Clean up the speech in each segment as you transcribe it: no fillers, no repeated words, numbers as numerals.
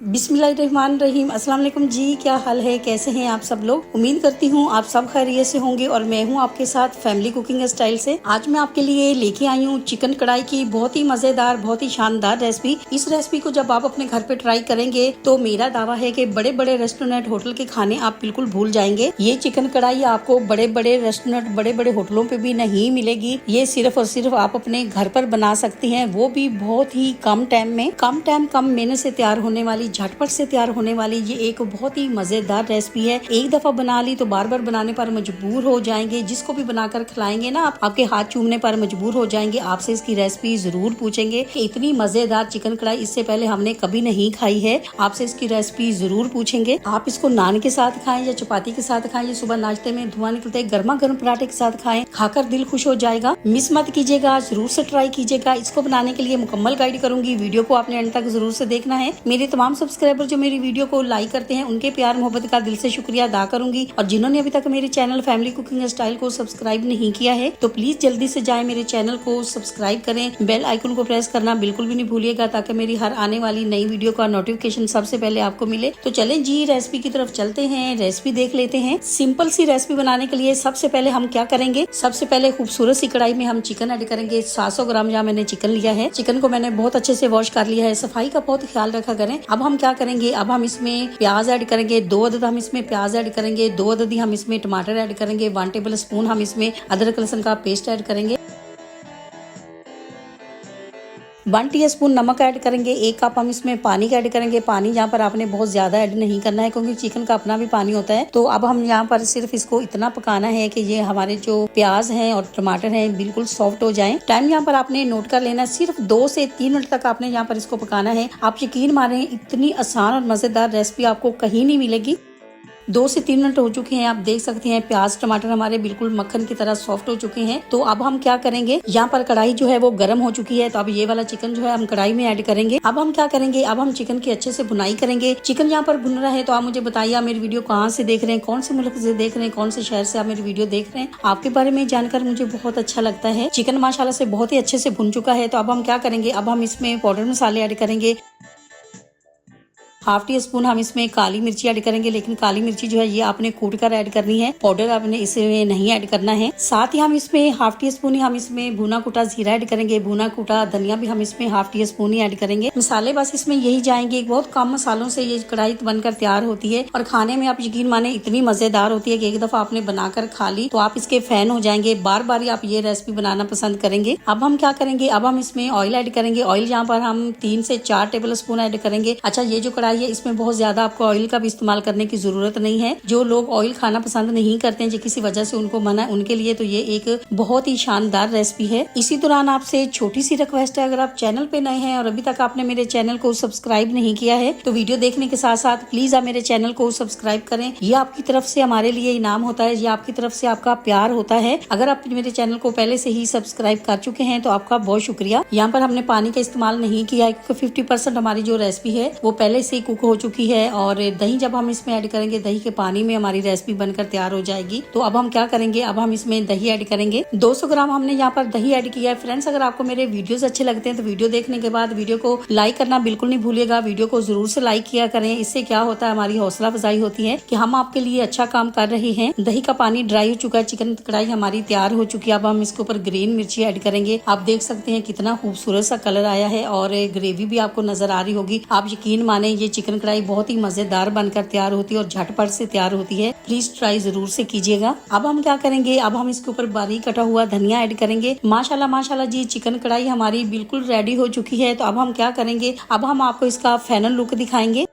बिस्मिल्लाहिर्रहमानिर्रहीम। अस्सलाम वालेकुम जी, क्या हाल है, कैसे हैं आप सब लोग। उम्मीद करती हूँ आप सब खैरियत से होंगे और मैं हूँ आपके साथ फैमिली कुकिंग स्टाइल से। आज मैं आपके लिए लेके आई हूँ चिकन कढ़ाई की बहुत ही मजेदार, बहुत ही शानदार रेसिपी। इस रेसिपी को जब आप अपने घर पे ट्राई करेंगे तो मेरा दावा है कि बड़े बड़े रेस्टोरेंट, होटल के खाने आप बिल्कुल भूल जाएंगे। ये चिकन कढ़ाई आपको बड़े बड़े रेस्टोरेंट, बड़े बड़े होटलों पे भी नहीं मिलेगी। ये सिर्फ और सिर्फ आप अपने घर पर बना सकती हैं, वो भी बहुत ही कम टाइम में, कम मेहनत से तैयार होने वाली, झटपट से तैयार होने वाली ये एक बहुत ही मजेदार रेसिपी है। एक दफा बना ली तो बार बार बनाने पर मजबूर हो जाएंगे। जिसको भी बनाकर खिलाएंगे ना आप, आपके हाथ चूमने पर मजबूर हो जाएंगे। आपसे इसकी रेसिपी जरूर पूछेंगे कि इतनी मजेदार चिकन कढ़ाई इससे पहले हमने कभी नहीं खाई है। आपसे इसकी रेसिपी जरूर पूछेंगे। आप इसको नान के साथ खाएं या चपाती के साथ खाएं, या सुबह नाश्ते में धुआं निकलते गर्मा गर्म पराठे के साथ खाएं, खाकर दिल खुश हो जाएगा। मिस मत कीजिएगा, जरूर से ट्राई कीजिएगा। इसको बनाने के लिए मुकम्मल गाइड करूंगी, वीडियो को आपने अंत तक जरूर से देखना है। मेरे तमाम सब्सक्राइबर जो मेरी वीडियो को लाइक करते हैं उनके प्यार मोहब्बत का दिल से शुक्रिया अदा करूंगी, और जिन्होंने अभी तक मेरे चैनल फैमिली कुकिंग स्टाइल को सब्सक्राइब नहीं किया है तो प्लीज जल्दी से जाए मेरे चैनल को सब्सक्राइब करें। बेल आइकन को प्रेस करना बिल्कुल भी नहीं भूलिएगा, ताकि मेरी हर आने वाली नई वीडियो का नोटिफिकेशन सबसे पहले आपको मिले। तो चलें जी, रेसिपी की तरफ चलते हैं, रेसिपी देख लेते हैं। सिंपल सी रेसिपी बनाने के लिए सबसे पहले हम क्या करेंगे, सबसे पहले खूबसूरत सी कढ़ाई में हम चिकन ऐड करेंगे। 700 ग्राम यहाँ मैंने चिकन लिया है। चिकन को मैंने बहुत अच्छे से वॉश कर लिया है, सफाई का बहुत ख्याल रखा करें। अब हम क्या करेंगे, अब हम इसमें प्याज ऐड करेंगे। 2 अदद हम इसमें प्याज ऐड करेंगे। 2 अदद ही हम इसमें टमाटर ऐड करेंगे। 1 टेबल स्पून हम इसमें अदरक लहसुन का पेस्ट ऐड करेंगे। 1 टीस्पून नमक ऐड करेंगे। 1 कप हम इसमें पानी का ऐड करेंगे। पानी यहाँ पर आपने बहुत ज्यादा ऐड नहीं करना है, क्योंकि चिकन का अपना भी पानी होता है। तो अब हम यहाँ पर सिर्फ इसको इतना पकाना है कि ये हमारे जो प्याज हैं और टमाटर हैं बिल्कुल सॉफ्ट हो जाएं। टाइम यहाँ पर आपने नोट कर लेना, सिर्फ 2 से 3 मिनट तक आपने यहाँ पर इसको पकाना है। आप यकीन माने, इतनी आसान और मजेदार रेसिपी आपको कहीं नहीं मिलेगी। 2 से 3 मिनट हो चुके हैं, आप देख सकते हैं प्याज टमाटर हमारे बिल्कुल मक्खन की तरह सॉफ्ट हो चुके हैं। तो अब हम क्या करेंगे, यहाँ पर कढ़ाई जो है वो गर्म हो चुकी है। तो अब ये वाला चिकन जो है हम कढ़ाई में ऐड करेंगे। अब हम क्या करेंगे, अब हम चिकन की अच्छे से भुनाई करेंगे। चिकन यहाँ पर भुन रहा है तो आप मुझे बताइए, आप मेरी वीडियो कहाँ से देख रहे हैं, कौन से मुल्क से देख रहे हैं, कौन से शहर से आप मेरी वीडियो देख रहे हैं। आपके बारे में जानकर मुझे बहुत अच्छा लगता है। चिकन माशाल्लाह से बहुत ही अच्छे से भुन चुका है। तो अब हम क्या करेंगे, अब हम इसमें पाउडर मसाले ऐड करेंगे। 1/2 टीस्पून हम इसमें काली मिर्ची ऐड करेंगे, लेकिन काली मिर्ची जो है ये आपने कूट कर ऐड करनी है, पाउडर आपने इसमें नहीं ऐड करना है। साथ ही हम इसमें 1/2 टीस्पून ही हम इसमें भुना कूटा जीरा ऐड करेंगे। भुना कूटा धनिया भी हम इसमें 1/2 टीस्पून ही ऐड करेंगे। मसाले बस इसमें यही जाएंगे। बहुत कम मसालों से ये कढ़ाई बनकर तैयार होती है, और खाने में आप यकीन माने इतनी मजेदार होती है कि एक दफा आपने बनाकर खा ली तो आप इसके फैन हो जाएंगे। बार बार आप ये रेसिपी बनाना पसंद करेंगे। अब हम क्या करेंगे, अब हम इसमें ऑयल ऐड करेंगे। ऑयल यहाँ पर हम 3 से 4 टेबल स्पून ऐड करेंगे। अच्छा, ये जो कढ़ाई है इसमें बहुत ज्यादा आपको ऑयल का भी इस्तेमाल करने की जरूरत नहीं है। जो लोग ऑयल खाना पसंद नहीं करते हैं, जो किसी वजह से उनको मना है, उनके लिए तो ये एक बहुत ही शानदार रेसिपी है। इसी दौरान आपसे छोटी सी रिक्वेस्ट है, अगर आप चैनल पे नए हैं और अभी तक आपने मेरे चैनल को सब्सक्राइब नहीं किया है तो वीडियो देखने के साथ साथ प्लीज आप मेरे चैनल को सब्सक्राइब करें। ये आपकी तरफ से हमारे लिए इनाम होता है, ये आपकी तरफ से आपका प्यार होता है। अगर आप मेरे चैनल को पहले से ही सब्सक्राइब कर चुके हैं तो आपका बहुत शुक्रिया। यहाँ पर हमने पानी का इस्तेमाल नहीं किया है, क्योंकि 50% हमारी जो रेसिपी है वो पहले से ही कुक हो चुकी है। और दही जब हम इसमें ऐड करेंगे, दही के पानी में हमारी रेसिपी बनकर तैयार हो जाएगी। तो अब हम क्या करेंगे, अब हम इसमें दही ऐड करेंगे। 200 ग्राम हमने यहाँ पर दही ऐड किया है। फ्रेंड्स, अगर आपको मेरे वीडियोस अच्छे लगते हैं तो वीडियो देखने के बाद वीडियो को लाइक करना बिल्कुल नहीं भूलिएगा। वीडियो को जरूर से लाइक किया करें। इससे क्या होता है, हमारी हौसला अफजाई होती है कि हम आपके लिए अच्छा काम कर रहे हैं। दही का पानी ड्राई हो चुका है, चिकन कढ़ाई हमारी तैयार हो चुकी है। अब हम इसके ऊपर ग्रीन मिर्ची ऐड करेंगे। आप देख सकते हैं कितना खूबसूरत सा कलर आया है, और ग्रेवी भी आपको नजर आ रही होगी। आप यकीन माने, ये चिकन कढ़ाई बहुत ही मजेदार बनकर तैयार होती है और झटपट से तैयार होती है। प्लीज ट्राई जरूर से कीजिएगा। अब हम क्या करेंगे, अब हम इसके ऊपर बारीक कटा हुआ धनिया ऐड करेंगे। माशाल्लाह माशाल्लाह जी, चिकन कढ़ाई हमारी बिल्कुल रेडी हो चुकी है। तो अब हम क्या करेंगे, अब हम आपको इसका फाइनल लुक दिखाएंगे।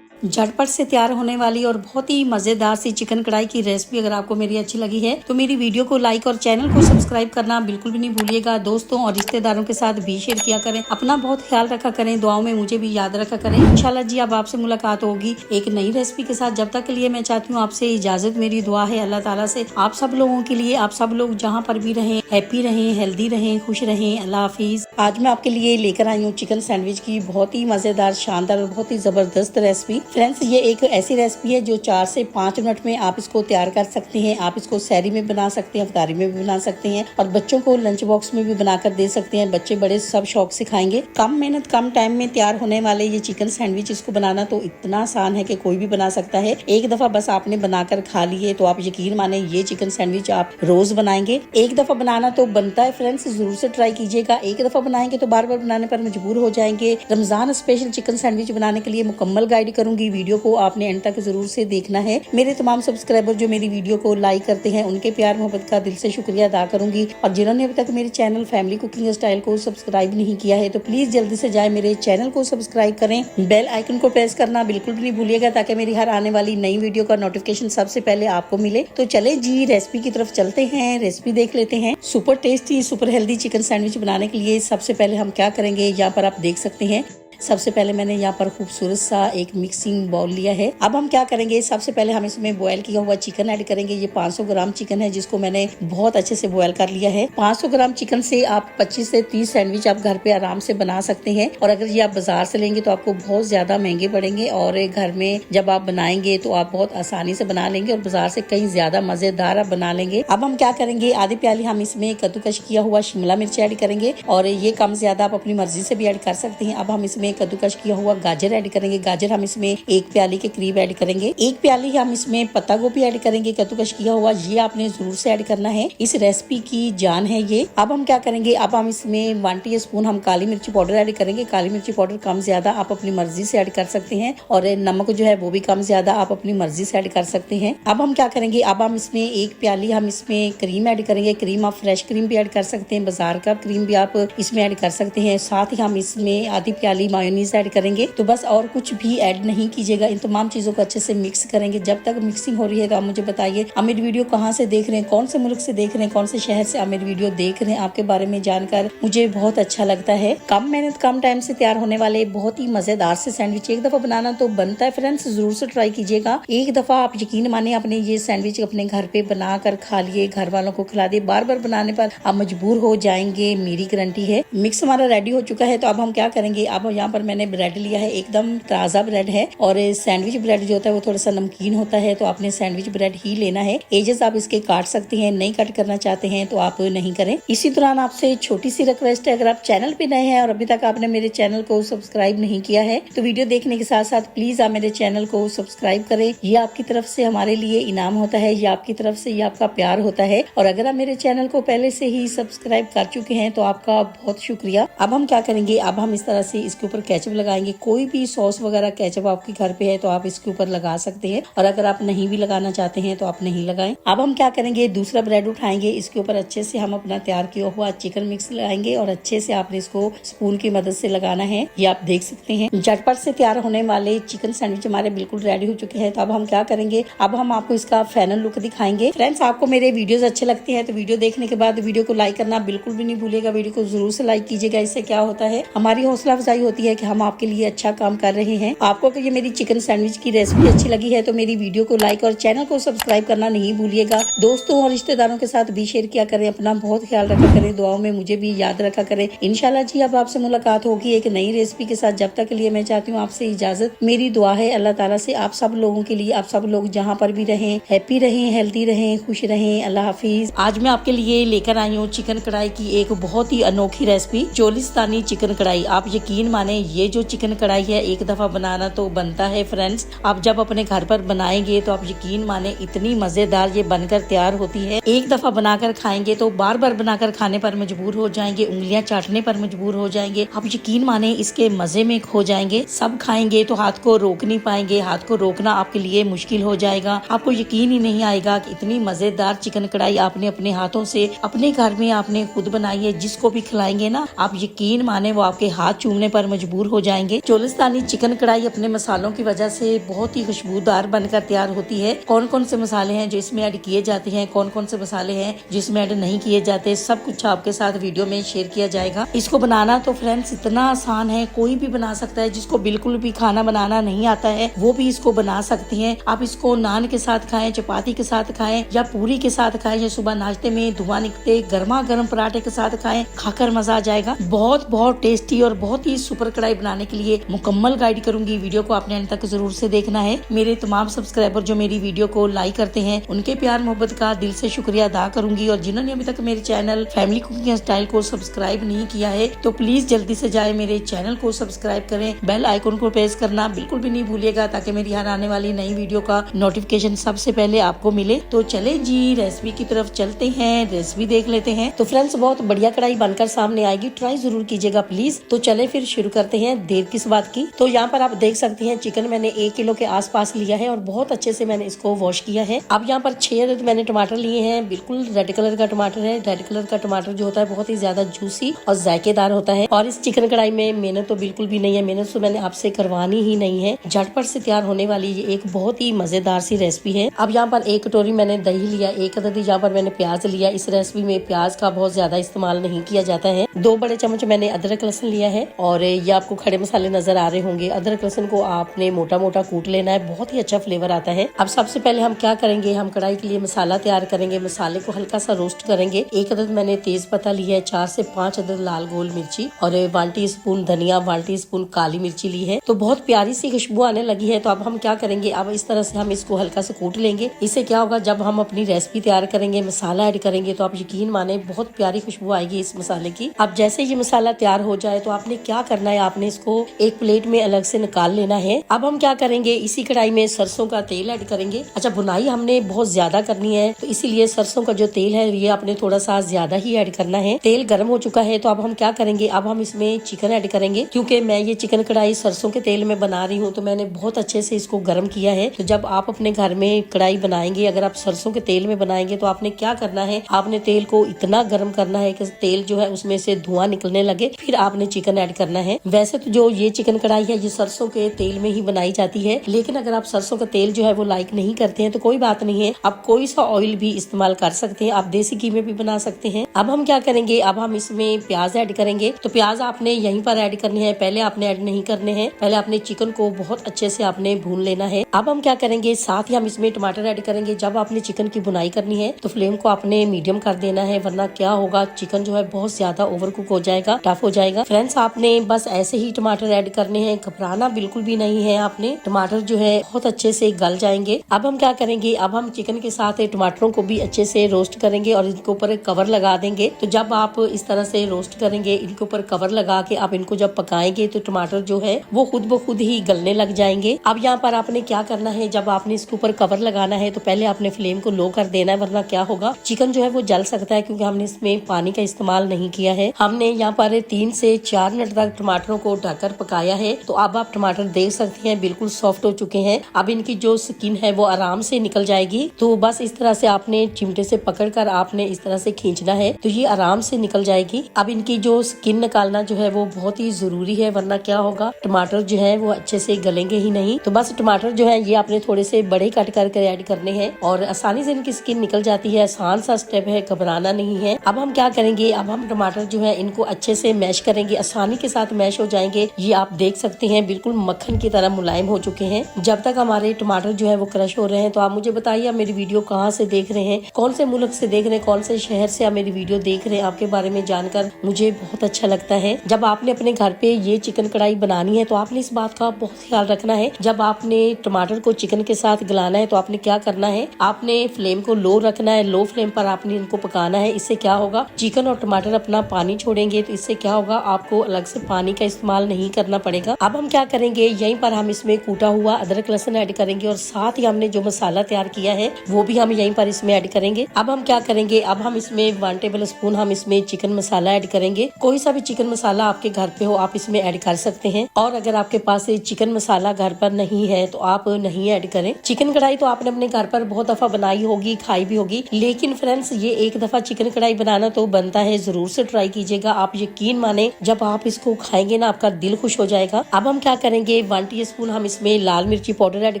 झटपट से तैयार होने वाली और बहुत ही मजेदार सी चिकन कढ़ाई की रेसिपी अगर आपको मेरी अच्छी लगी है तो मेरी वीडियो को लाइक और चैनल को सब्सक्राइब करना बिल्कुल भी नहीं भूलिएगा। दोस्तों और रिश्तेदारों के साथ भी शेयर किया करें। अपना बहुत ख्याल रखा करें, दुआओं में मुझे भी याद रखा करें। इंशाल्लाह जी अब आपसे मुलाकात होगी एक नई रेसिपी के साथ। जब तक के लिए मैं चाहती हूँ आपसे इजाजत। मेरी दुआ है अल्लाह ताला से आप सब लोगों के लिए, आप सब लोग जहाँ पर भी रहें, हैप्पी रहें, हेल्दी रहें, खुश रहें। अल्लाह हाफिज। आज मैं आपके लिए लेकर आई हूँ चिकन सैंडविच की बहुत ही मजेदार, शानदार और बहुत ही जबरदस्त रेसिपी। फ्रेंड्स ये एक ऐसी रेसिपी है जो 4 से 5 मिनट में आप इसको तैयार कर सकते हैं। आप इसको सहरी में बना सकते हैं, इफ्तारी में भी बना सकते हैं और बच्चों को लंच बॉक्स में भी बनाकर दे सकते हैं। बच्चे बड़े सब शौक से खाएंगे। कम मेहनत कम टाइम में तैयार होने वाले ये चिकन सैंडविच, इसको बनाना तो इतना आसान है कि कोई भी बना सकता है। एक दफा बस आपने बनाकर खा लिए तो आप यकीन माने ये चिकन सैंडविच आप रोज बनाएंगे। एक दफा बनाना तो बनता है फ्रेंड्स, जरूर से ट्राई कीजिएगा। एक दफा बनाएंगे तो बार बार बनाने पर मजबूर हो जाएंगे। रमजान स्पेशल चिकन सैंडविच बनाने के लिए मुकम्मल गाइड करूंगी। वीडियो को आपने एंड तक जरूर से देखना है। मेरे तमाम सब्सक्राइबर जो मेरी वीडियो को लाइक करते हैं उनके प्यार मोहब्बत का दिल से शुक्रिया अदा करूंगी। और जिन्होंने अभी तक मेरे चैनल फैमिली कुकिंग स्टाइल को सब्सक्राइब नहीं किया है तो प्लीज जल्दी से जाए मेरे चैनल को सब्सक्राइब करें। बेल आइकन को प्रेस करना बिल्कुल भी नहीं भूलिएगा ताकि मेरी हर आने वाली नई वीडियो का नोटिफिकेशन सबसे पहले आपको मिले। तो चले जी रेसिपी की तरफ चलते हैं, रेसिपी देख लेते हैं। Super tasty super healthy chicken sandwich बनाने के लिए सबसे पहले हम क्या करेंगे, यहाँ पर आप देख सकते हैं। सबसे पहले मैंने यहाँ पर खूबसूरत सा एक मिक्सिंग बाउल लिया है। अब हम क्या करेंगे, सबसे पहले हम इसमें बॉयल किया हुआ चिकन ऐड करेंगे। ये 500 ग्राम चिकन है जिसको मैंने बहुत अच्छे से बॉयल कर लिया है। 500 ग्राम चिकन से आप 25 से 30 सैंडविच आप घर पे आराम से बना सकते हैं। और अगर ये आप बाजार से लेंगे तो आपको बहुत ज्यादा महंगे पड़ेंगे और घर में जब आप बनाएंगे तो आप बहुत आसानी से बना लेंगे और बाजार से कहीं ज्यादा मजेदार आप बना लेंगे। अब हम क्या करेंगे, आधी प्याली हम इसमें कद्दूकश किया हुआ शिमला मिर्च ऐड करेंगे और ये कम ज्यादा आप अपनी मर्जी से भी ऐड कर सकते हैं। अब हम इसमें कद्दूकश किया हुआ गाजर ऐड करेंगे। गाजर हम इसमें 1 प्याली के करीब ऐड करेंगे। 1 प्याली हम इसमें पत्ता गोभी ऐड करेंगे कद्दूकश किया हुआ। ये आपने जरूर से ऐड करना है, इस रेसिपी की जान है ये। अब हम क्या करेंगे, अब हम इसमें 1 टीस्पून हम काली मिर्ची पाउडर ऐड करेंगे। काली मिर्ची पाउडर कम ज्यादा आप अपनी मर्जी से ऐड कर सकते हैं और नमक जो है वो भी कम ज्यादा आप अपनी मर्जी से ऐड कर सकते हैं। अब हम क्या करेंगे, अब हम इसमें 1 प्याली हम इसमें क्रीम ऐड करेंगे। क्रीम आप फ्रेश क्रीम भी ऐड कर सकते हैं, बाजार का क्रीम भी आप इसमें ऐड कर सकते हैं। साथ ही हम इसमें आधी प्याली मायोनीज ऐड करेंगे। तो बस और कुछ भी ऐड नहीं कीजिएगा। इन तमाम चीजों को अच्छे से मिक्स करेंगे। जब तक मिक्सिंग हो रही है तो आप मुझे बताइए आप मेरी वीडियो कहाँ से देख रहे हैं, कौन से मुल्क से देख रहे हैं, कौन से शहर से आप मेरी वीडियो देख रहे हैं। आपके बारे में जानकर मुझे बहुत अच्छा लगता है। कम मेहनत कम टाइम से तैयार होने वाले बहुत ही मजेदार से सैंडविच एक दफा बनाना तो बनता है फ्रेंड्स, जरूर से ट्राई कीजिएगा। एक दफा आप यकीन माने अपने ये सैंडविच अपने घर पे बना कर खा लिए, घर वालों को खिला दिए, बार बार बनाने पर आप मजबूर हो जाएंगे, मेरी गारंटी है। मिक्स हमारा रेडी हो चुका है तो अब हम क्या करेंगे, अब यहाँ पर मैंने ब्रेड लिया है, एकदम ताज़ा ब्रेड है और सैंडविच ब्रेड जो होता है वो थोड़ा सा नमकीन होता है तो आपने सैंडविच ब्रेड ही लेना है। एजेस आप इसके काट सकते हैं, नहीं कट करना चाहते हैं तो आप नहीं करें। इसी दौरान आपसे छोटी सी रिक्वेस्ट है, अगर आप चैनल पे नए हैं और अभी तक आपने मेरे चैनल को सब्सक्राइब नहीं किया है तो वीडियो देखने के साथ साथ प्लीज आप मेरे चैनल को सब्सक्राइब करें। ये आपकी तरफ से हमारे लिए इनाम होता है, ये आपकी तरफ से ये आपका प्यार होता है। और अगर आप मेरे चैनल को पहले से ही सब्सक्राइब कर चुके हैं तो आपका बहुत शुक्रिया। अब हम क्या करेंगे, अब हम इस तरह से इसके ऊपर केचप लगाएंगे। कोई भी सॉस वगैरह केचप आपके घर पे है तो आप इसके ऊपर लगा सकते हैं और अगर आप नहीं भी लगाना चाहते हैं तो आप नहीं लगाएं। अब हम क्या करेंगे, दूसरा ब्रेड उठाएंगे, इसके ऊपर अच्छे से हम अपना तैयार किया हुआ चिकन मिक्स लगाएंगे और अच्छे से आपने इसको स्पून की मदद से लगाना है। ये आप देख सकते हैं झटपट से तैयार होने वाले चिकन सैंडविच हमारे बिल्कुल रेडी हो चुके हैं। तो अब हम क्या करेंगे, अब हम आपको इसका फाइनल लुक दिखाएंगे। फ्रेंड्स आपको मेरे वीडियोस अच्छे लगते हैं तो वीडियो देखने के बाद वीडियो को लाइक करना बिल्कुल भी नहीं भूलिएगा। वीडियो को जरूर से लाइक कीजिएगा। इससे क्या होता है, हमारी हौसला अफजाई होती है कि हम आपके लिए अच्छा काम कर रहे हैं। आपको अगर ये मेरी चिकन सैंडविच की रेसिपी अच्छी लगी है तो मेरी वीडियो को लाइक और चैनल को सब्सक्राइब करना नहीं भूलिएगा। दोस्तों और रिश्तेदारों के साथ भी शेयर किया करें। अपना बहुत ख्याल रखा करें, दुआओं में मुझे भी याद रखा करें। इंशाल्लाह जी अब आपसे मुलाकात होगी एक नई रेसिपी के साथ। जब तक के लिए मैं चाहती हूँ आपसे इजाजत। मेरी दुआ है अल्लाह ताला से आप सब लोगों के लिए, आप सब लोग जहाँ पर भी रहें, हैप्पी रहें, हेल्दी रहें, खुश रहें। अल्लाह हाफिज। आज मैं आपके लिए लेकर आई हूँ चिकन कढ़ाई की एक बहुत ही अनोखी रेसिपी, चोलिस्तानी चिकन कढ़ाई। आप यकीन माने ये जो चिकन कढ़ाई है एक दफा बनाना तो बनता है फ्रेंड्स। आप जब अपने घर पर बनाएंगे तो आप यकीन माने इतनी मजेदार ये बनकर तैयार होती है। एक दफा बनाकर खाएंगे तो बार बार बनाकर खाने पर मजबूर हो जाएंगे, उंगलियां चाटने पर मजबूर हो जाएंगे। आप यकीन माने इसके मजे में खो जाएंगे। सब खाएंगे तो हाथ को रोक नहीं पाएंगे, हाथ को रोकना आपके लिए मुश्किल हो जाएगा। आपको यकीन ही नहीं आएगा कि इतनी मजेदार चिकन कढ़ाई आपने अपने हाथों से अपने घर में आपने खुद बनाई है। जिसको भी खिलाएंगे ना आप यकीन माने वो आपके हाथ चूमने पर मजबूर हो जाएंगे। चोलिस्तानी चिकन कढ़ाई अपने मसालों की वजह से बहुत ही खुशबूदार बनकर तैयार होती है। कौन कौन से मसाले हैं जो इसमें ऐड किए जाते हैं, कौन कौन से मसाले हैं जिसमें ऐड नहीं किए जाते, सब कुछ आपके साथ वीडियो में शेयर किया जाएगा। इसको बनाना तो फ्रेंड्स इतना आसान है, कोई भी बना सकता है। जिसको बिल्कुल भी खाना बनाना नहीं आता है वो भी इसको बना सकते हैं। आप इसको नान के साथ खाएं, चपाती के साथ खाएं या पूरी के साथ खाएं या सुबह नाश्ते में धुआं निकलते गर्मा गर्म पराठे के साथ खाएं, खाकर मजा आ जाएगा। बहुत बहुत टेस्टी और बहुत ही सुपर सुपर कढ़ाई बनाने के लिए मुकम्मल गाइड करूंगी। वीडियो को आपने अंत तक जरूर से देखना है। मेरे तमाम सब्सक्राइबर जो मेरी वीडियो को लाइक करते हैं उनके प्यार मोहब्बत का दिल से शुक्रिया अदा करूंगी, और जिन्होंने अभी तक मेरे चैनल फैमिली कुकिंग स्टाइल को सब्सक्राइब नहीं किया है तो प्लीज जल्दी से जाए मेरे चैनल को सब्सक्राइब करें, बेल आइकन को प्रेस करना बिल्कुल भी नहीं भूलिएगा ताकि मेरी हर आने वाली नई वीडियो का नोटिफिकेशन सबसे पहले आपको मिले। तो चले जी रेसिपी की तरफ चलते हैं, रेसिपी देख लेते हैं। तो फ्रेंड्स बहुत बढ़िया कढ़ाई बनकर सामने आएगी, ट्राई जरूर कीजिएगा प्लीज। तो चले फिर शुरू करते हैं, देर किस बात की। तो यहाँ पर आप देख सकते हैं चिकन मैंने 1 किलो के आसपास लिया है और बहुत अच्छे से मैंने इसको वॉश किया है। अब यहाँ पर 6 अदद मैंने टमाटर लिए हैं, बिल्कुल रेड कलर का टमाटर है। रेड कलर का टमाटर जो होता है बहुत ही ज्यादा जूसी और जायकेदार होता है। और इस चिकन कढ़ाई में मेहनत तो बिल्कुल भी नहीं है, मेहनत तो मैंने आपसे करवानी ही नहीं है। झटपट से तैयार होने वाली ये एक बहुत ही मजेदार सी रेसिपी है। अब यहाँ पर 1 कटोरी मैंने दही लिया, 1 अदद यहाँ पर मैंने प्याज लिया। इस रेसिपी में प्याज का बहुत ज्यादा इस्तेमाल नहीं किया जाता है। 2 बड़े चम्मच मैंने अदरक लहसुन लिया है, और ये आपको खड़े मसाले नजर आ रहे होंगे। अदरक लहसुन को आपने मोटा मोटा कूट लेना है, बहुत ही अच्छा फ्लेवर आता है। अब सबसे पहले हम क्या करेंगे, हम कढ़ाई के लिए मसाला तैयार करेंगे। मसाले को हल्का सा रोस्ट करेंगे। 1 अदद मैंने तेज पत्ता लिया है, 4 से 5 अदद लाल गोल मिर्ची, और 1 टीस्पून धनिया, 1 टीस्पून काली मिर्ची ली है। तो बहुत प्यारी सी खुशबू आने लगी है। तो अब हम क्या करेंगे, अब इस तरह से हम इसको हल्का से कूट लेंगे। इससे क्या होगा, जब हम अपनी रेसिपी तैयार करेंगे, मसाला ऐड करेंगे, तो आप यकीन माने बहुत प्यारी खुशबू आएगी इस मसाले की। अब जैसे ये मसाला तैयार हो जाए तो आपने क्या करना है, आपने इसको एक प्लेट में अलग से निकाल लेना है। अब हम क्या करेंगे, इसी कढ़ाई में सरसों का तेल ऐड करेंगे। अच्छा, बुनाई हमने बहुत ज्यादा करनी है तो इसीलिए सरसों का जो तेल है ये आपने थोड़ा सा ज्यादा ही ऐड करना है। तेल गर्म हो चुका है तो अब हम क्या करेंगे, अब हम इसमें चिकन ऐड करेंगे। क्योंकि मैं ये चिकन कढ़ाई सरसों के तेल में बना रही हूँ तो मैंने बहुत अच्छे से इसको गर्म किया है। तो जब आप अपने घर में कढ़ाई बनाएंगे, अगर आप सरसों के तेल में बनाएंगे तो आपने क्या करना है, आपने तेल को इतना गर्म करना है कि तेल जो है उसमें से धुआं निकलने लगे, फिर आपने चिकन ऐड करना है। वैसे तो जो ये चिकन कढ़ाई है ये सरसों के तेल में ही बनाई जाती है, लेकिन अगर आप सरसों का तेल जो है वो लाइक नहीं करते हैं तो कोई बात नहीं है, आप कोई सा ऑयल भी इस्तेमाल कर सकते हैं, आप देसी घी में भी बना सकते हैं। अब हम क्या करेंगे, अब हम इसमें प्याज ऐड करेंगे। तो प्याज आपने यहीं पर ऐड करनी है, पहले आपने ऐड नहीं करने हैं। पहले आपने चिकन को बहुत अच्छे से आपने भून लेना है। अब हम क्या करेंगे, साथ ही हम इसमें टमाटर ऐड करेंगे। जब आपने चिकन की बुनाई करनी है तो फ्लेम को आपने मीडियम कर देना है, वरना क्या होगा, चिकन जो है बहुत ज्यादा ओवर कुक हो जाएगा, टफ हो जाएगा। फ्रेंड्स आपने बस ऐसे ही टमाटर ऐड करने हैं, घबराना बिल्कुल भी नहीं है। आपने टमाटर जो है बहुत अच्छे से गल जाएंगे। अब हम क्या करेंगे, अब हम चिकन के साथ टमाटरों को भी अच्छे से रोस्ट करेंगे और इनके ऊपर कवर लगा देंगे। तो जब आप इस तरह से रोस्ट करेंगे, इनके ऊपर कवर लगा के आप इनको जब पकाएंगे तो टमाटर जो है वो खुद ब खुद ही गलने लग जाएंगे। अब यहाँ पर आपने क्या करना है, जब आपने इसके ऊपर कवर लगाना है तो पहले आपने फ्लेम को लो कर देना है, वरना क्या होगा, चिकन जो है वो जल सकता है, क्योंकि हमने इसमें पानी का इस्तेमाल नहीं किया है। हमने यहाँ पर 3 से 4 मिनट तक टमाटरों को ढककर पकाया है। तो अब आप टमाटर देख सकते हैं बिल्कुल सॉफ्ट हो चुके हैं। अब इनकी जो स्किन है वो आराम से निकल जाएगी। तो बस इस तरह से आपने चिमटे से पकड़कर आपने इस तरह से खींचना है तो ये आराम से निकल जाएगी। अब इनकी जो स्किन निकालना जो है वो बहुत ही जरूरी है, वरना क्या होगा, टमाटर जो है वो अच्छे से गलेंगे ही नहीं। तो बस टमाटर जो है ये आपने थोड़े से बड़े कट करके ऐड करने हैं और आसानी से इनकी स्किन निकल जाती है। आसान सा स्टेप है, घबराना नहीं है। अब हम क्या करेंगे, अब हम टमाटर जो है इनको अच्छे से मैश करेंगे, आसानी के साथ मैश हो जाएंगे। ये आप देख सकते हैं बिल्कुल मक्खन की तरह मुलायम हो चुके हैं। जब तक हमारे टमाटर जो है वो क्रश हो रहे हैं, तो आप मुझे बताइए आप मेरी वीडियो कहाँ से देख रहे हैं, कौन से मुल्क से देख रहे हैं, कौन से शहर से आप मेरी वीडियो देख रहे हैं। आपके बारे में जानकर मुझे बहुत अच्छा लगता है। जब आपने अपने घर पे ये चिकन कढ़ाई बनानी है तो आपने इस बात का बहुत ख्याल रखना है, जब आपने टमाटर को चिकन के साथ गलाना है तो आपने क्या करना है, आपने फ्लेम को लो रखना है, लो फ्लेम पर आपने इनको पकाना है। इससे क्या होगा, चिकन और टमाटर अपना पानी छोड़ेंगे, तो इससे क्या होगा, आपको अलग से पानी का इस्तेमाल नहीं करना पड़ेगा। अब हम क्या करेंगे, यहीं पर हम इसमें कूटा हुआ अदरक लहसुन ऐड करेंगे और साथ ही हमने जो मसाला तैयार किया है वो भी हम यहीं पर इसमें ऐड करेंगे। अब हम क्या करेंगे, अब हम इसमें 1 टेबल स्पून हम इसमें चिकन मसाला ऐड करेंगे। कोई सा भी चिकन मसाला आपके घर पे हो आप इसमें ऐड कर सकते हैं, और अगर आपके पास चिकन मसाला घर पर नहीं है तो आप नहीं ऐड करें। चिकन कढ़ाई तो आपने अपने घर पर बहुत दफा बनाई होगी, खाई भी होगी, लेकिन फ्रेंड्स ये एक दफा चिकन कढ़ाई बनाना तो बनता है, जरूर से ट्राई कीजिएगा। आप यकीन माने जब आप इसको खाएंगे ना आपका दिल खुश हो जाएगा। अब हम क्या करेंगे, 1 टीस्पून हम इसमें लाल मिर्ची पाउडर ऐड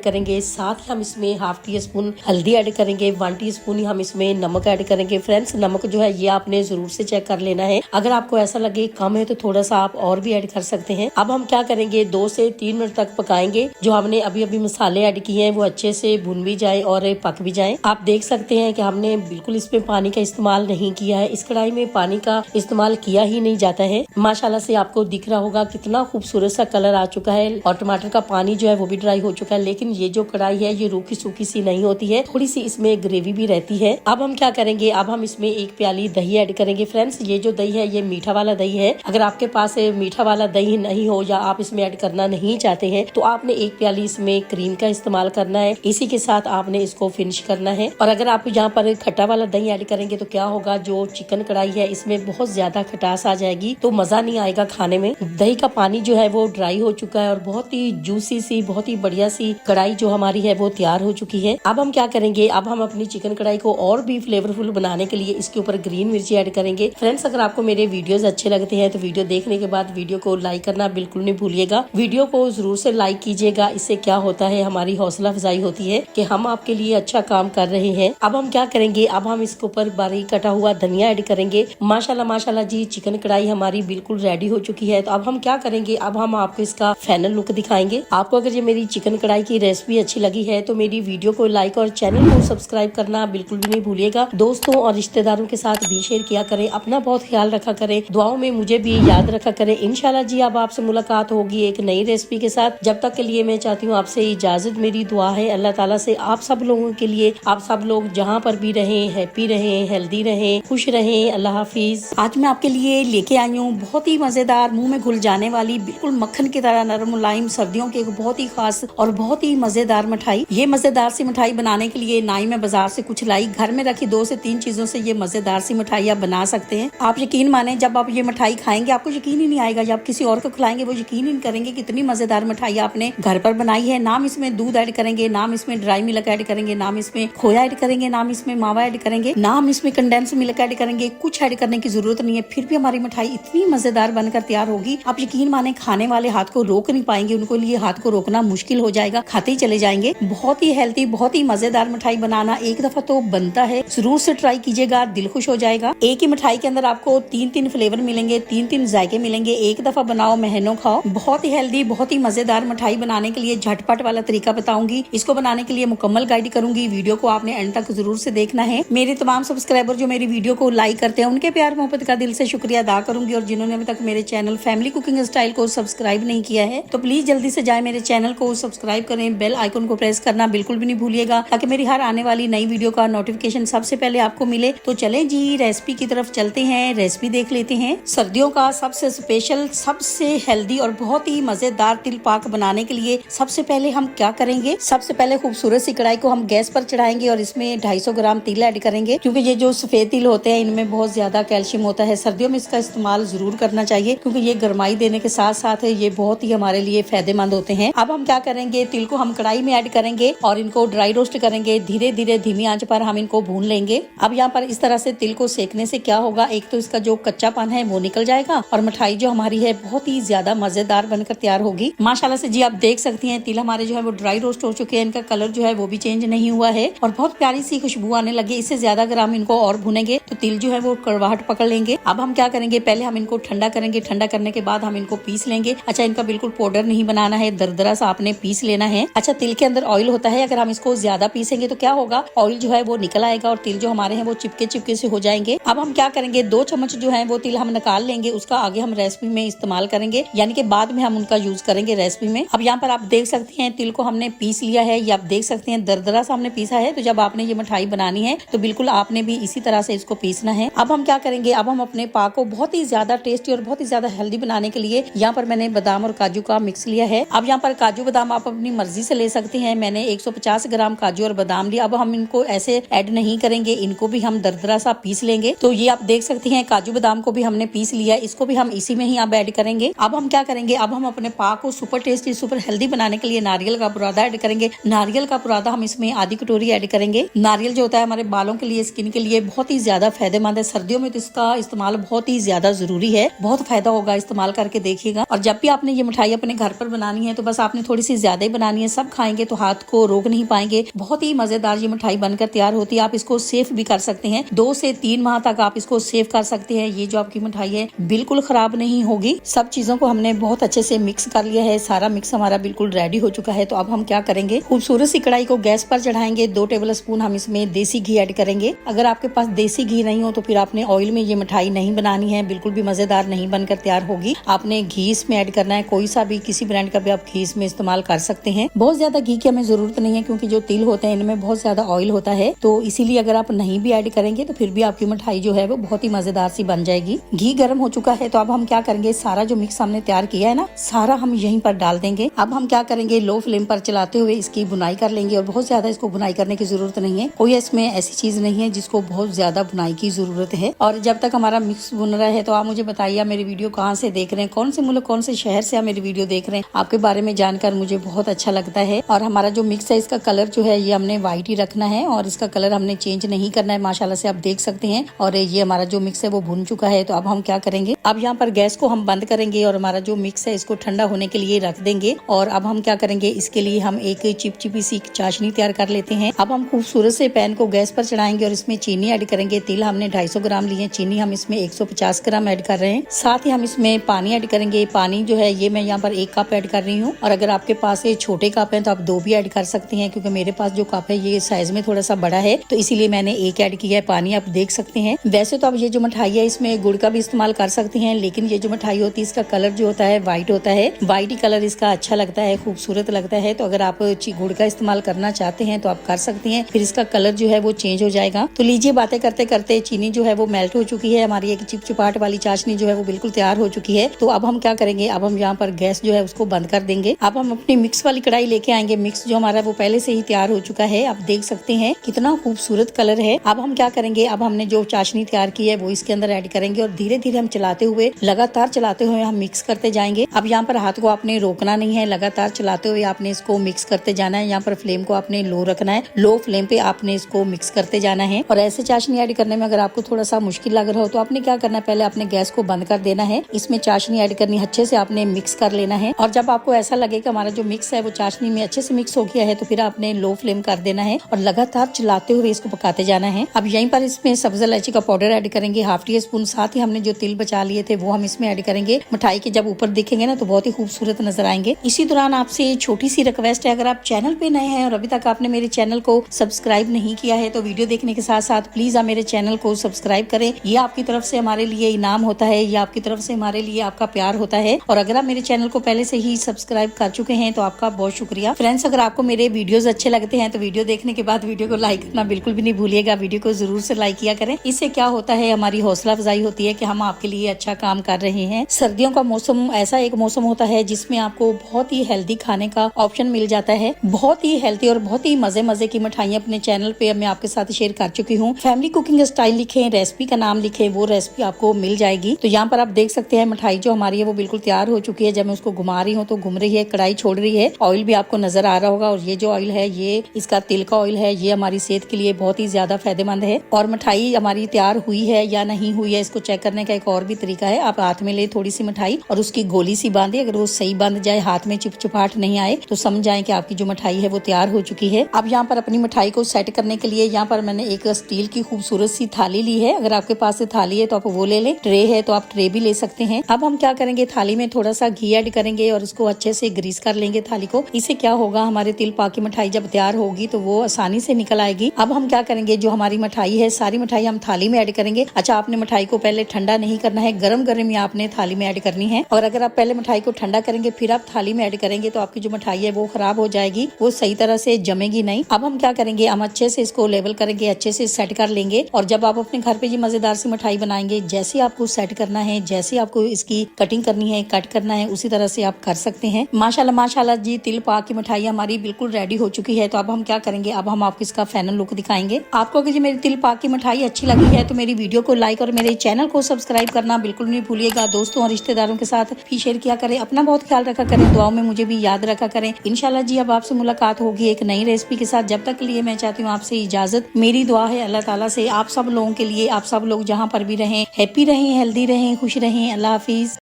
करेंगे, साथ ही हम इसमें 1/2 टीस्पून हल्दी ऐड करेंगे, 1 टीस्पून ही हम इसमें नमक ऐड करेंगे। फ्रेंड्स नमक जो है ये आपने जरूर से चेक कर लेना है, अगर आपको ऐसा लगे कम है तो थोड़ा सा आप और भी ऐड कर सकते हैं। अब हम क्या करेंगे, 2 से 3 मिनट तक पकाएंगे। जो हमने अभी अभी मसाले ऐड किए हैं वो अच्छे से भुन भी जाए और पक भी जाए। आप देख सकते हैं कि हमने बिल्कुल इसमें पानी का इस्तेमाल नहीं किया है, इस कढ़ाई में पानी का इस्तेमाल किया ही नहीं जाता है। माशाल्लाह से आपको दिख रहा होगा कितना खूबसूरत सा कलर आ चुका है और टमाटर का पानी जो है वो भी ड्राई हो चुका है। लेकिन ये जो कढ़ाई है ये रूखी सूखी सी नहीं होती है, थोड़ी सी इसमें ग्रेवी भी रहती है। अब हम क्या करेंगे, अब हम इसमें 1 प्याली दही ऐड करेंगे। फ्रेंड्स, ये जो दही है ये मीठा वाला दही है। अगर आपके पास मीठा वाला दही नहीं हो या आप इसमें ऐड करना नहीं चाहते हैं तो आपने 1 प्याली इसमें क्रीम का इस्तेमाल करना है। इसी के साथ आपने इसको फिनिश करना है। और अगर आप यहाँ पर खट्टा वाला दही ऐड करेंगे तो क्या होगा, जो चिकन कढ़ाई है इसमें बहुत ज्यादा खटास आ जाएगी, तो मजा नहीं आएगा खाने में। दही का पानी जो है वो ड्राई हो चुका है और बहुत ही जूसी सी, बहुत ही बढ़िया सी कढ़ाई जो हमारी है वो तैयार हो चुकी है। अब हम क्या करेंगे, अब हम अपनी चिकन कढ़ाई को और भी फ्लेवरफुल बनाने के लिए इसके ऊपर ग्रीन मिर्ची ऐड करेंगे। फ्रेंड्स, अगर आपको मेरे वीडियोस अच्छे लगते हैं तो वीडियो देखने के बाद वीडियो को लाइक करना बिल्कुल नहीं भूलिएगा। वीडियो को जरूर से लाइक कीजिएगा। इससे क्या होता है, हमारी हौसला अफजाई होती है कि हम आपके लिए अच्छा काम कर रहे हैं। अब हम क्या करेंगे, अब हम इसके ऊपर बारीक कटा हुआ धनिया ऐड करेंगे। माशाल्लाह माशाल्लाह जी, चिकन कढ़ाई हमारी बिल्कुल रेडी हो चुकी है। तो अब हम क्या करेंगे, अब हम आपको इसका फाइनल लुक दिखाएंगे। आपको अगर ये मेरी चिकन कढ़ाई की रेसिपी अच्छी लगी है तो मेरी वीडियो को लाइक और चैनल को सब्सक्राइब करना बिल्कुल भी नहीं भूलिएगा। दोस्तों और रिश्तेदारों के साथ भी शेयर किया करें। अपना बहुत ख्याल रखा करें, दुआओं में मुझे भी याद रखा करें। इंशाल्लाह जी अब आपसे मुलाकात होगी एक नई रेसिपी के साथ। जब तक के लिए मैं चाहती हूँ आपसे इजाजत। मेरी दुआ है अल्लाह ताला से आप सब लोगों के लिए, आप सब लोग जहाँ पर भी रहें, हैप्पी रहें, हेल्दी रहें, खुश रहें। अल्लाह हाफिज। आज मैं आपके लिए लेके आई हूँ बहुत ही मजेदार, मुंह में घुल जाने वाली, बिल्कुल मक्खन की तरह नरम मुलायम, सर्दियों की एक बहुत ही खास और बहुत ही मजेदार मिठाई। ये मजेदार सी मिठाई बनाने के लिए ना ही मैं बाजार से कुछ लाई, घर में रखी 2 से 3 चीजों से ये मजेदार सी मिठाई आप बना सकते हैं। आप यकीन माने, जब आप ये मिठाई खाएंगे आपको यकीन ही नहीं आएगा। जब किसी और को खिलाएंगे वो यकीन ही नहीं करेंगे कितनी मजेदार मिठाई आपने घर पर बनाई है। नाम इसमें दूध ऐड करेंगे, नाम इसमें ड्राई मिल्क ऐड करेंगे, नाम इसमें खोया ऐड करेंगे, नाम इसमें मावा ऐड करेंगे, नाम इसमें कंडेंस मिल्क ऐड करेंगे। कुछ ऐड करने की जरूरत नहीं है, फिर भी हमारी मिठाई इतनी मजेदार बनकर तैयार होगी। आप यकीन माने, खाने वाले हाथ को रोक नहीं पाएंगे, उनको लिए हाथ को रोकना मुश्किल हो जाएगा, खाते ही चले जाएंगे। बहुत ही हेल्थी, बहुत ही मजेदार मिठाई बनाना एक दफा तो बनता है, जरूर से ट्राई कीजिएगा, दिल खुश हो जाएगा। एक ही मिठाई के अंदर आपको 3-3 फ्लेवर मिलेंगे, 3-3 जायके मिलेंगे। एक दफा बनाओ, महीनों खाओ। बहुत ही हेल्दी, बहुत ही मजेदार मिठाई बनाने के लिए झटपट वाला तरीका बताऊंगी। इसको बनाने के लिए मुकम्मल गाइड करूंगी। वीडियो को आपने एंड तक जरूर से देखना है। मेरे तमाम सब्सक्राइबर जो मेरी वीडियो को लाइक करते हैं उनके प्यार मोहब्बत का दिल से शुक्रिया अदा करूंगी। और जिन्होंने अभी तक मेरे चैनल फैमिली कुकिंग स्टाइल को सब्सक्राइब नहीं किया है तो प्लीज जल्दी से जाए मेरे चैनल को सब्सक्राइब करें। बेल आइकन को प्रेस करना बिल्कुल भी नहीं भूलिएगा ताकि मेरी हर आने वाली नई वीडियो का नोटिफिकेशन सबसे पहले आपको मिले। तो चलें जी, रेसिपी की तरफ चलते हैं, रेसिपी देख लेते हैं। सर्दियों का सबसे स्पेशल, सबसे हेल्दी और बहुत ही मजेदार तिल पाक बनाने के लिए सबसे पहले हम क्या करेंगे, सबसे पहले खूबसूरत सी कढ़ाई को हम गैस पर चढ़ाएंगे और इसमें 250 ग्राम तिल ऐड करेंगे। क्योंकि ये जो सफेद तिल होते हैं इनमें बहुत ज्यादा कैल्शियम होता है। सर्दियों में इसका इस्तेमाल जरूर करना चाहिए क्योंकि ये गर्माई देने के साथ साथ ये बहुत ही हमारे लिए फायदेमंद होते हैं। अब हम क्या करेंगे, तिल को हम कढ़ाई में ऐड करेंगे और इनको ड्राई रोस्ट करेंगे। धीरे धीरे धीमी आंच पर हम इनको भून लेंगे। अब यहाँ पर इस तरह से तिल को सेकने से क्या होगा, एक तो इसका जो कच्चापन है वो निकल जाएगा और मिठाई जो हमारी है बहुत ही ज्यादा मजेदार बनकर तैयार होगी। माशाल्लाह से जी आप देख सकती हैं तिल हमारे जो है वो ड्राई रोस्ट हो चुके हैं। इनका कलर जो है वो भी चेंज नहीं हुआ है और बहुत प्यारी सी खुशबू आने लगी। इससे ज्यादा अगर हम इनको और भुनेंगे तो तिल जो है वो कड़वाहट पकड़ लेंगे। अब हम क्या करेंगे, पहले हम इनको ठंडा करेंगे। ठंडा करने के बाद हम इनको पीस लेंगे। अच्छा, इनका बिल्कुल पाउडर नहीं बनाना है, दरदरा सा आपने पीस लेना है। अच्छा, तिल के अंदर ऑयल होता है, अगर हम इसको ज्यादा पीसेंगे तो क्या होगा, ऑयल जो है वो निकल आएगा और तिल जो हमारे हैं वो चिपके चिपके से हो जाएंगे। अब हम क्या करेंगे, 2 चम्मच जो है वो तिल हम निकाल लेंगे। उसका आगे हम रेसिपी में इस्तेमाल करेंगे, यानी कि बाद में हम उनका यूज करेंगे रेसिपी में। अब यहाँ पर आप देख सकते हैं तिल को हमने पीस लिया है, ये आप देख सकते हैं दरदरा सा हमने पीसा है। तो जब आपने ये मिठाई बनानी है तो बिल्कुल आपने भी इसी तरह से इसको पीसना है। अब हम क्या करेंगे, अब हम अपने पाक को बहुत ही ज्यादा टेस्टी और बहुत ही ज्यादा हेल्दी बनाने के लिए यहाँ पर मैंने बादाम और काजू का मिक्स लिया है। अब यहाँ पर काजू बादाम आप अपनी मर्जी से ले सकते हैं। मैंने 150 ग्राम काजू और बादाम लिया। अब हम इनको ऐसे ऐड नहीं करेंगे, इनको भी हम दरदरा सा पीस लेंगे। तो ये आप देख सकते हैं काजू बादाम को भी हमने पीस लिया है, इसको भी हम इसी में ही आप ऐड करेंगे। अब हम क्या करेंगे, अब हम अपने पाक को सुपर टेस्टी सुपर हेल्दी बनाने के लिए नारियल का बुरादा ऐड करेंगे। नारियल का बुरादा हम इसमें आधी कटोरी ऐड करेंगे। नारियल जो होता है हमारे बालों के लिए, स्किन के लिए बहुत ही ज्यादा फायदेमंद है। सर्दियों में तो इसका इस्तेमाल बहुत ही ज्यादा जरूरी है, बहुत फायदा होगा, इस्तेमाल करके देखिएगा। और जब भी आपने ये मिठाई अपने घर पर बनानी है तो बस आपने थोड़ी सी ज्यादा ही बनानी है। सब खाएंगे तो हाथ को रोक नहीं पाएंगे। बहुत ही मजेदार ये मिठाई बनकर तैयार होती है। आप इसको सेफ भी कर सकते हैं, 2 से 3 माह तक आप इसको सेव कर सकते हैं। ये जो आपकी मिठाई है बिल्कुल खराब नहीं होगी। सब चीजों को हमने बहुत अच्छे से मिक्स कर लिया है, सारा मिक्स हमारा बिल्कुल रेडी हो चुका है। तो अब हम क्या करेंगे, खूबसूरत सी कढ़ाई को गैस पर चढ़ाएंगे। 2 टेबल स्पून हम इसमें देसी घी ऐड करेंगे। अगर आपके पास देसी घी नहीं हो तो फिर आपने ऑयल में ये मिठाई नहीं बनानी है, बिल्कुल भी मजेदार नहीं बनकर तैयार होगी। होगी। आपने घी इसमें ऐड करना है, कोई सा भी किसी ब्रांड का भी आप घी इसमें इस्तेमाल कर सकते हैं। बहुत ज्यादा घी की हमें जरूरत नहीं है क्योंकि जो तिल होते हैं इनमें बहुत ज्यादा ऑयल होता है, तो इसीलिए अगर आप नहीं भी ऐड करेंगे तो फिर भी आपकी मिठाई जो है वो बहुत ही मजेदार सी बन जाएगी। घी गर्म हो चुका है तो अब हम क्या करेंगे, सारा जो मिक्स हमने तैयार किया है ना, सारा हम यहीं पर डाल देंगे। अब हम क्या करेंगे, लो फ्लेम पर चलाते हुए इसकी बुनाई कर लेंगे और बहुत ज्यादा इसको बुनाई करने की जरूरत नहीं है। कोई इसमें ऐसी चीज नहीं है जिसको बहुत ज्यादा बुनाई की जरूरत है। और जब तक हमारा मिक्स बुन रहा है तो आप मुझे बताइए मेरी वीडियो कहाँ से देख रहे हैं, कौन से मुल्क कौन से शहर से आप मेरी वीडियो देख रहे हैं। आपके बारे में जानकर मुझे बहुत अच्छा लगता है। और हमारा जो मिक्स है इसका कलर जो है ये हमने व्हाइट ही रखना है और इसका कलर हमने चेंज नहीं करना है। माशाल्लाह से आप देख सकते हैं। और ये हमारा जो मिक्स है वो भुन चुका है। तो अब हम क्या करेंगे, अब यहाँ पर गैस को हम बंद करेंगे और हमारा जो मिक्स है इसको ठंडा होने के लिए रख देंगे। और अब हम क्या करेंगे, इसके लिए हम एक चिपचिपी सी चाशनी तैयार कर लेते हैं। अब हम खूबसूरत से पैन को गैस पर चढ़ाएंगे और इसमें चीनी ऐड करेंगे। तिल हमने 250 ग्राम लिए, चीनी हम इसमें 150 ग्राम ऐड कर रहे हैं। साथ ही हम इसमें पानी ऐड करेंगे। पानी जो है ये मैं यहाँ पर 1 कप ऐड कर रही हूँ और अगर आपके पास ये छोटे कप है तो आप 2 भी ऐड कर सकते हैं, क्योंकि मेरे पास जो कप है ये साइज में थोड़ा सा बड़ा है तो इसीलिए मैंने 1 ऐड किया है पानी। आप देख सकते हैं। वैसे तो आप ये जो मिठाई है इसमें गुड़ का भी इस्तेमाल कर सकते हैं, लेकिन ये जो मिठाई होती है इसका कलर जो होता है व्हाइट होता है। व्हाइट ही कलर इसका अच्छा लगता है, खूबसूरत लगता है। तो अगर आप गुड़ का इस्तेमाल करना चाहते हैं तो आप कर सकते हैं, फिर इसका कलर जो है वो चेंज हो जाएगा। तो लीजिए, बातें करते करते चीनी जो है वो मेल्ट हो चुकी है। हमारी एक चिपचिपाहट वाली चाशनी जो है वो बिल्कुल तैयार हो चुकी है। तो अब हम क्या करेंगे, अब हम यहाँ पर गैस जो है उसको बंद कर देंगे। अब हम अपनी मिक्स वाली कढ़ाई लेके आएंगे। मिक्स जो हमारा वो पहले से ही तैयार हो चुका है। आप देख सकते हैं कितना खूबसूरत कलर है। अब हम क्या करेंगे, अब हमने जो चाशनी तैयार की है वो इसके अंदर ऐड करेंगे और धीरे धीरे हम चलाते हुए, लगातार चलाते हुए हम मिक्स करते जाएंगे। अब यहाँ पर हाथ को आपने रोकना नहीं है, लगातार चलाते हुए आपने इसको मिक्स करते जाना है। यहाँ पर फ्लेम को आपने लो रखना है, लो फ्लेम पे आपने इसको मिक्स करते जाना है। और ऐसे चाशनी ऐड करने में अगर आपको थोड़ा सा मुश्किल लग रहा हो तो आपने क्या करना है, पहले आपने गैस को बंद कर देना है, इसमें चाशनी ऐड करनी, अच्छे से आपने मिक्स कर लेना है। और जब आपको ऐसा लगे कि हमारा जो मिक्स है वो चाशनी में अच्छे से मिक्स हो गया है तो फिर आपने लो फ्लेम कर देना है और लगातार चलाते हुए इसको पकाते जाना है। अब यहीं पर इसमें सब्ज इलायची का पाउडर ऐड करेंगे, ½ टी स्पून। साथ ही हमने जो तिल बचा लिए थे वो हम इसमें ऐड करेंगे। मिठाई के जब ऊपर दिखेंगे ना तो बहुत ही खूबसूरत नजर आएंगे। इसी दौरान आपसे छोटी सी रिक्वेस्ट है, अगर आप चैनल पे नए हैं और अभी तक आपने मेरे चैनल को सब्सक्राइब नहीं किया है तो वीडियो देखने के साथ साथ प्लीज आप मेरे चैनल को सब्सक्राइब करें। ये आपकी तरफ से हमारे लिए इनाम होता है, ये आपकी तरफ से हमारे लिए आपका प्यार होता है। और अगर आप मेरे चैनल को पहले से ही सब्सक्राइब कर चुके हैं तो आपका बहुत शुक्रिया। फ्रेंड्स, अगर आपको मेरे वीडियोस अच्छे लगते हैं तो वीडियो देखने के बाद वीडियो को लाइक करना बिल्कुल भी नहीं भूलिएगा। वीडियो को जरूर से लाइक किया करें। इससे क्या होता है, हमारी हौसला अफजाई होती है कि हम आपके लिए अच्छा काम कर रहे हैं। सर्दियों का मौसम ऐसा एक मौसम होता है जिसमें आपको बहुत ही हेल्दी खाने का ऑप्शन मिल जाता है। बहुत ही हेल्दी और बहुत ही मजे मजे की मिठाइयाँ अपने चैनल पे मैं आपके साथ शेयर कर चुकी हूँ। फैमिली कुकिंग स्टाइल लिखें, रेसिपी का नाम लिखें, वो रेसिपी आपको मिल जाएगी। तो यहाँ पर आप देख सकते हैं मिठाई जो हमारी है वो बिल्कुल तैयार हो चुकी है। जब मैं उसको घुमा रही हूँ तो घूम रही है, कढ़ाई छोड़ रही है, ऑयल भी आपको नजर आ रहा होगा। और ये जो ऑयल है ये इसका तिल का ऑयल है, ये हमारी सेहत के लिए बहुत ही ज्यादा फायदेमंद है। और मिठाई हमारी तैयार हुई है या नहीं हुई है इसको चेक करने का एक और भी तरीका है। आप हाथ में ले थोड़ी सी मिठाई और उसकी गोली सी बांधे, अगर वो सही बंध जाए, हाथ में चिपचिपाहट नहीं आए तो समझ जाए कि आपकी जो मिठाई है वो तैयार हो चुकी है। अब यहाँ पर अपनी मिठाई को सेट करने के लिए यहाँ पर मैंने एक स्टील की खूबसूरत सी थाली ली है। अगर आपके पास थाली है तो आप वो ले लें, ट्रे है तो आप ट्रे भी ले सकते हैं। अब हम क्या करेंगे, थाली में थोड़ा सा घी ऐड करेंगे और इसको अच्छे से ग्रीस कर लेंगे थाली को। इससे क्या होगा, हमारे तिल पाक की मिठाई जब तैयार होगी तो वो आसानी से निकल आएगी। अब हम क्या करेंगे, जो हमारी मिठाई है सारी मिठाई हम थाली में ऐड करेंगे। अच्छा, आपने मिठाई को पहले ठंडा नहीं करना है, गरम गरम ही आपने थाली में ऐड करनी है। और अगर आप पहले मिठाई को ठंडा करेंगे फिर आप थाली में ऐड करेंगे तो आपकी जो मिठाई है वो खराब हो जाएगी, वो सही तरह से जमेगी नहीं। अब हम क्या करेंगे, हम अच्छे से इसको लेवल करेंगे, अच्छे से सेट कर लेंगे। और जब आप अपने घर पे ये मजेदार सी मिठाई बनाएंगे, जैसे आपको सेट करना है, जैसे आपको इसकी कटिंग करनी है, कट करना है, उसी तरह से आप कर सकते हैं। माशाल्लाह माशाल्लाह जी, तिल पाक की मिठाई हमारी बिल्कुल रेडी हो चुकी है। तो अब हम क्या करेंगे, अब हम आपको इसका फाइनल लुक दिखाएंगे। आपको अगर मेरी तिल पाक की मिठाई अच्छी लगी है तो मेरी वीडियो को लाइक और मेरे चैनल को सब्सक्राइब करना बिल्कुल नहीं भूलिएगा। दोस्तों और रिश्तेदारों के साथ भी शेयर किया करें। अपना बहुत ख्याल रखा करें, दुआओं में मुझे भी याद रखा करें। इंशाल्लाह जी अब आपसे मुलाकात होगी एक नई रेसिपी के साथ। जब तक के लिए मैं चाहती हूँ आपसे इजाजत। मेरी दुआ है अल्लाह ताला से आप सब लोगों के लिए, आप सब लोग जहाँ पर भी रहें हैप्पी रहें, हेल्दी रहें, खुश रहें। अल्लाह हाफिज।